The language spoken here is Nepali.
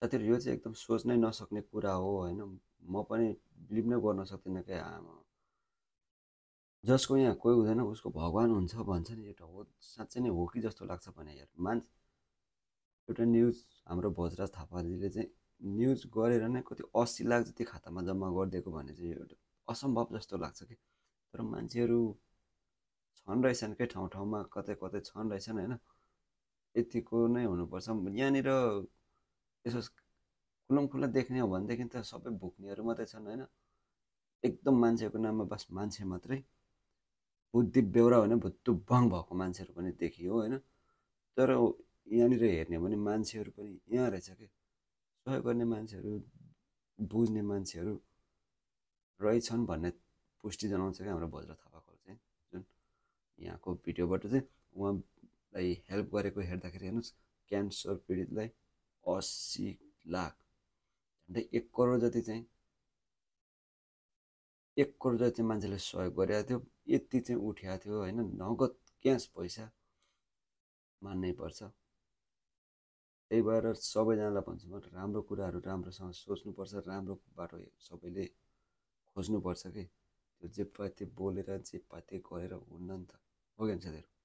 साथीहरू यो चाहिँ एकदम सोच्नै नसक्ने कुरा हो होइन। म पनि बिलिभ नै गर्न सक्दिनँ कि जसको यहाँ कोही हुँदैन उसको भगवान् हुन्छ भन्छ नि, एउटा हो साँच्चै नै हो कि जस्तो लाग्छ भने यार। एउटा न्युज हाम्रो भोजराज थापाजीले चाहिँ न्युज गरेर नै कति 80 लाख जति खातामा जम्मा गरिदिएको भने चाहिँ एउटा असम्भव जस्तो लाग्छ कि। तर मान्छेहरू छन् रहेछन् के ठाउँ ठाउँमा, कतै कतै छन् रहेछन् होइन। यतिको नै हुनुपर्छ यहाँनिर। यसो खुल्लम खुल्ला देख्ने हो भनेदेखि त सबै भुक्नेहरू मात्रै छन् होइन। एकदम मान्छेको नाममा बस मान्छे मात्रै, बुद्धि बेहोरा भने भुत्तुभङ भएको मान्छेहरू पनि देखियो होइन। तर यहाँनिर हेर्ने हो भने मान्छेहरू पनि यहाँ रहेछ कि, सहयोग गर्ने मान्छेहरू, बुझ्ने मान्छेहरू रहेछन् भन्ने पुष्टि जनाउँछ क्या हाम्रो भोजराज थापाको चाहिँ। जुन यहाँको भिडियोबाट चाहिँ उहाँलाई हेल्प गरेको हेर्दाखेरि हेर्नुहोस्, क्यान्सर पीडितलाई 80 लाख, झन्डै 1 करोड जति चाहिँ, 1 करोड जति चाहिँ मान्छेले सहयोग गरेको थियो। यति चाहिँ उठ्याएको थियो होइन, नगद क्यास पैसा मान्नै पर्छ। त्यही भएर सबैजनालाई भन्छु म, राम्रो कुराहरू राम्रोसँग सोच्नुपर्छ, राम्रो बाटो सबैले खोज्नुपर्छ कि। त्यो जे पायो त्यो बोलेर जे पायो त्यो गरेर हुन्न नि त, हो कि साथीहरू।